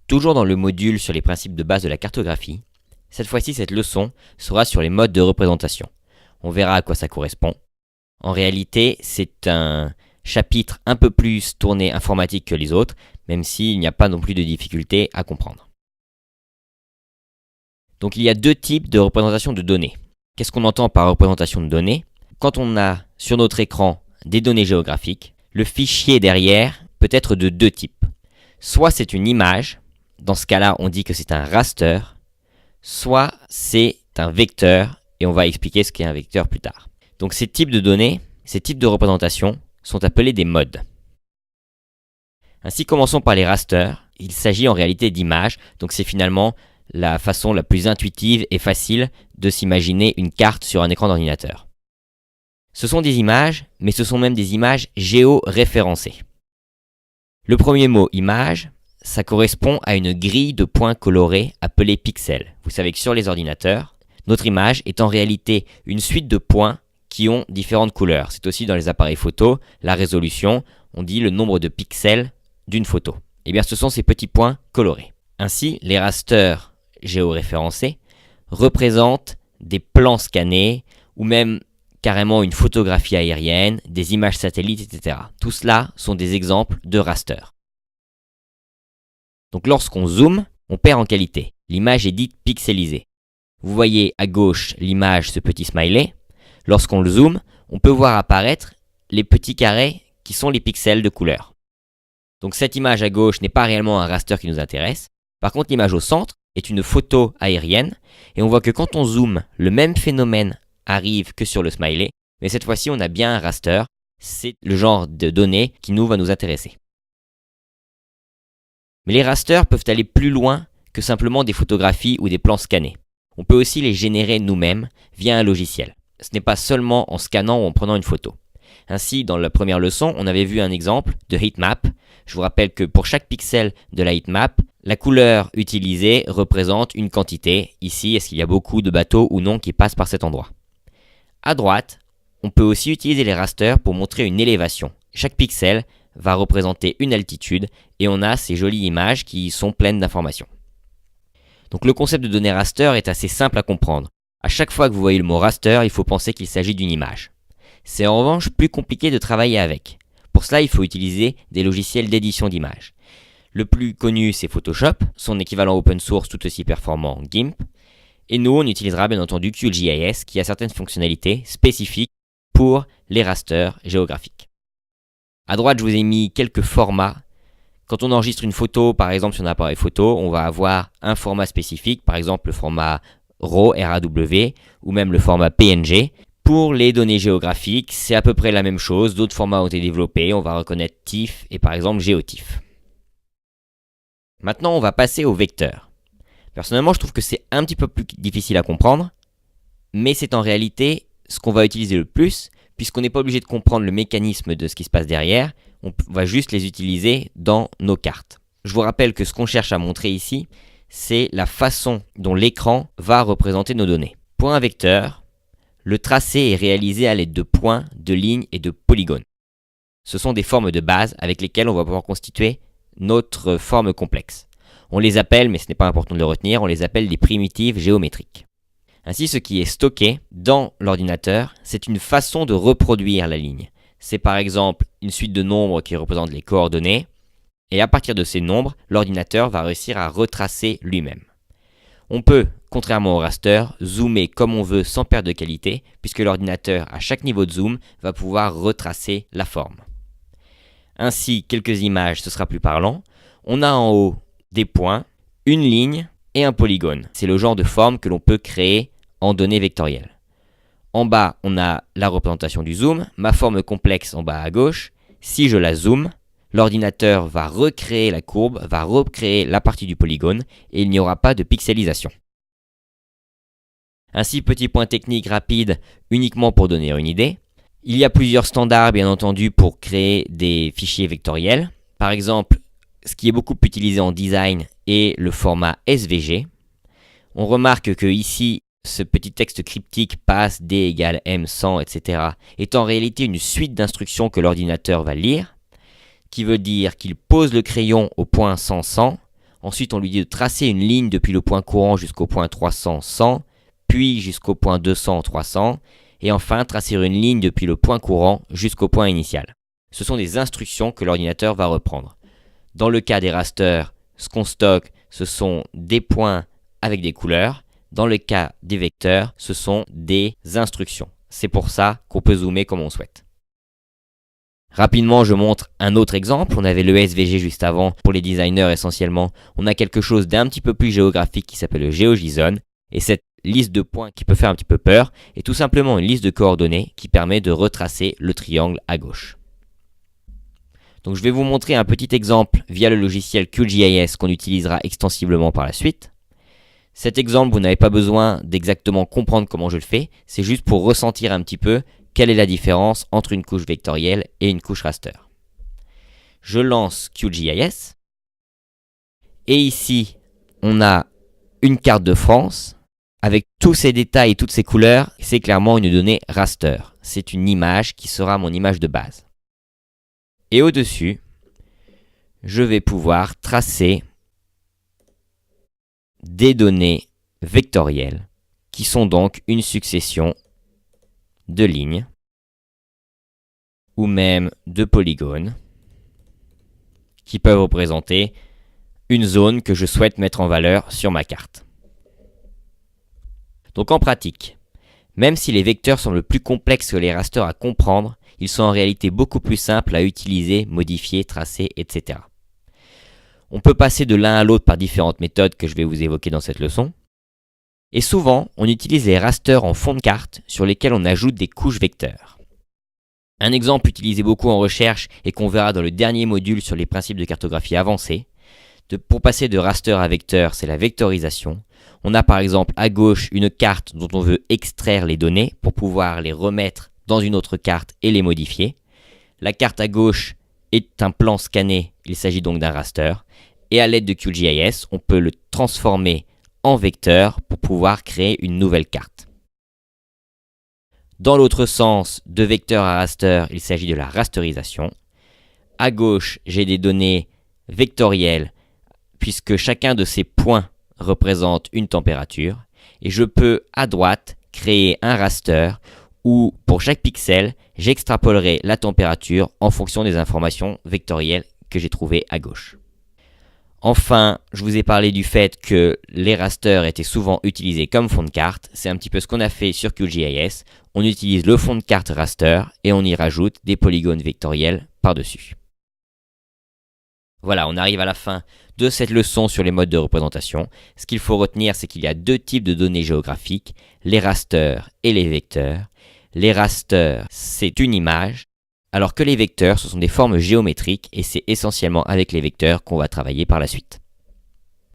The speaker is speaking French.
Toujours dans le module sur les principes de base de la cartographie, cette fois-ci cette leçon sera sur les modes de représentation. On verra à quoi ça correspond. En réalité, c'est un chapitre un peu plus tourné informatique que les autres, même s'il n'y a pas non plus de difficulté à comprendre. Donc il y a deux types de représentation de données. Qu'est-ce qu'on entend par représentation de données? Quand on a sur notre écran des données géographiques, le fichier derrière peut être de deux types. Soit c'est une image, dans ce cas-là on dit que c'est un raster, soit c'est un vecteur, et on va expliquer ce qu'est un vecteur plus tard. Donc ces types de données, ces types de représentations sont appelés des modes. Ainsi, commençons par les rasters. Il s'agit en réalité d'images, donc c'est finalement la façon la plus intuitive et facile de s'imaginer une carte sur un écran d'ordinateur. Ce sont des images, mais ce sont même des images géoréférencées. Le premier mot image, ça correspond à une grille de points colorés appelée pixels. Vous savez que sur les ordinateurs, notre image est en réalité une suite de points qui ont différentes couleurs. C'est aussi dans les appareils photo, la résolution, on dit le nombre de pixels d'une photo. Et bien ce sont ces petits points colorés. Ainsi, les rasters géoréférencés représentent des plans scannés ou même carrément une photographie aérienne, des images satellites, etc. Tout cela sont des exemples de rasters. Donc lorsqu'on zoome, on perd en qualité. L'image est dite pixelisée. Vous voyez à gauche l'image, ce petit smiley. Lorsqu'on le zoome, on peut voir apparaître les petits carrés qui sont les pixels de couleur. Donc cette image à gauche n'est pas réellement un raster qui nous intéresse. Par contre, l'image au centre est une photo aérienne et on voit que quand on zoome, le même phénomène arrive que sur le smiley, mais cette fois-ci on a bien un raster, c'est le genre de données qui va nous intéresser. Mais les rasters peuvent aller plus loin que simplement des photographies ou des plans scannés. On peut aussi les générer nous-mêmes via un logiciel. Ce n'est pas seulement en scannant ou en prenant une photo. Ainsi, dans la première leçon, on avait vu un exemple de heatmap. Je vous rappelle que pour chaque pixel de la heatmap, la couleur utilisée représente une quantité. Ici, est-ce qu'il y a beaucoup de bateaux ou non qui passent par cet endroit? À droite, on peut aussi utiliser les rasters pour montrer une élévation. Chaque pixel va représenter une altitude et on a ces jolies images qui sont pleines d'informations. Donc le concept de données raster est assez simple à comprendre. À chaque fois que vous voyez le mot raster, il faut penser qu'il s'agit d'une image. C'est en revanche plus compliqué de travailler avec. Pour cela, il faut utiliser des logiciels d'édition d'images. Le plus connu, c'est Photoshop, son équivalent open source tout aussi performant, GIMP. Et nous, on utilisera bien entendu QGIS qui a certaines fonctionnalités spécifiques pour les rasters géographiques. À droite, je vous ai mis quelques formats. Quand on enregistre une photo, par exemple sur un appareil photo, on va avoir un format spécifique, par exemple le format RAW, RAW, ou même le format PNG. Pour les données géographiques, c'est à peu près la même chose. D'autres formats ont été développés. On va reconnaître TIFF et par exemple GeoTIFF. Maintenant, on va passer aux vecteurs. Personnellement, je trouve que c'est un petit peu plus difficile à comprendre, mais c'est en réalité ce qu'on va utiliser le plus, puisqu'on n'est pas obligé de comprendre le mécanisme de ce qui se passe derrière. On va juste les utiliser dans nos cartes. Je vous rappelle que ce qu'on cherche à montrer ici, c'est la façon dont l'écran va représenter nos données. Pour un vecteur, le tracé est réalisé à l'aide de points, de lignes et de polygones. Ce sont des formes de base avec lesquelles on va pouvoir constituer notre forme complexe. On les appelle, mais ce n'est pas important de le retenir, on les appelle des primitives géométriques. Ainsi, ce qui est stocké dans l'ordinateur, c'est une façon de reproduire la ligne. C'est par exemple une suite de nombres qui représentent les coordonnées, et à partir de ces nombres, l'ordinateur va réussir à retracer lui-même. On peut, contrairement au raster, zoomer comme on veut sans perte de qualité, puisque l'ordinateur, à chaque niveau de zoom, va pouvoir retracer la forme. Ainsi, quelques images, ce sera plus parlant. On a en haut des points, une ligne et un polygone. C'est le genre de forme que l'on peut créer en données vectorielles. En bas, on a la représentation du zoom, ma forme complexe en bas à gauche. Si je la zoome, l'ordinateur va recréer la courbe, va recréer la partie du polygone et il n'y aura pas de pixelisation. Ainsi, petit point technique rapide uniquement pour donner une idée. Il y a plusieurs standards bien entendu pour créer des fichiers vectoriels. Par exemple, ce qui est beaucoup utilisé en design est le format SVG. On remarque que ici, ce petit texte cryptique passe D égale M 100, etc. est en réalité une suite d'instructions que l'ordinateur va lire, qui veut dire qu'il pose le crayon au point 100, 100. Ensuite, on lui dit de tracer une ligne depuis le point courant jusqu'au point 300, 100, puis jusqu'au point 200, 300, et enfin tracer une ligne depuis le point courant jusqu'au point initial. Ce sont des instructions que l'ordinateur va reprendre. Dans le cas des rasters, ce qu'on stocke, ce sont des points avec des couleurs. Dans le cas des vecteurs, ce sont des instructions. C'est pour ça qu'on peut zoomer comme on souhaite. Rapidement, je montre un autre exemple. On avait le SVG juste avant. Pour les designers essentiellement, on a quelque chose d'un petit peu plus géographique qui s'appelle le GeoJSON. Et cette liste de points qui peut faire un petit peu peur est tout simplement une liste de coordonnées qui permet de retracer le triangle à gauche. Donc je vais vous montrer un petit exemple via le logiciel QGIS qu'on utilisera extensivement par la suite. Cet exemple, vous n'avez pas besoin d'exactement comprendre comment je le fais, c'est juste pour ressentir un petit peu quelle est la différence entre une couche vectorielle et une couche raster. Je lance QGIS, et ici, on a une carte de France, avec tous ces détails et toutes ces couleurs, c'est clairement une donnée raster. C'est une image qui sera mon image de base. Et au-dessus, je vais pouvoir tracer des données vectorielles qui sont donc une succession de lignes ou même de polygones qui peuvent représenter une zone que je souhaite mettre en valeur sur ma carte. Donc en pratique, même si les vecteurs semblent plus complexes que les rasters à comprendre, ils sont en réalité beaucoup plus simples à utiliser, modifier, tracer, etc. On peut passer de l'un à l'autre par différentes méthodes que je vais vous évoquer dans cette leçon. Et souvent, on utilise les rasters en fond de carte sur lesquels on ajoute des couches vecteurs. Un exemple utilisé beaucoup en recherche et qu'on verra dans le dernier module sur les principes de cartographie avancée. Pour passer de raster à vecteur, c'est la vectorisation. On a par exemple à gauche une carte dont on veut extraire les données pour pouvoir les remettre dans une autre carte et les modifier. La carte à gauche est un plan scanné, il s'agit donc d'un raster. Et à l'aide de QGIS, on peut le transformer en vecteur pour pouvoir créer une nouvelle carte. Dans l'autre sens, de vecteur à raster, il s'agit de la rasterisation. À gauche, j'ai des données vectorielles puisque chacun de ces points représente une température. Et je peux, à droite, créer un raster où, pour chaque pixel, j'extrapolerai la température en fonction des informations vectorielles que j'ai trouvées à gauche. Enfin, je vous ai parlé du fait que les rasters étaient souvent utilisés comme fond de carte. C'est un petit peu ce qu'on a fait sur QGIS. On utilise le fond de carte raster et on y rajoute des polygones vectoriels par-dessus. Voilà, on arrive à la fin de cette leçon sur les modes de représentation. Ce qu'il faut retenir, c'est qu'il y a deux types de données géographiques, les rasters et les vecteurs. Les rasters, c'est une image, alors que les vecteurs, ce sont des formes géométriques et c'est essentiellement avec les vecteurs qu'on va travailler par la suite.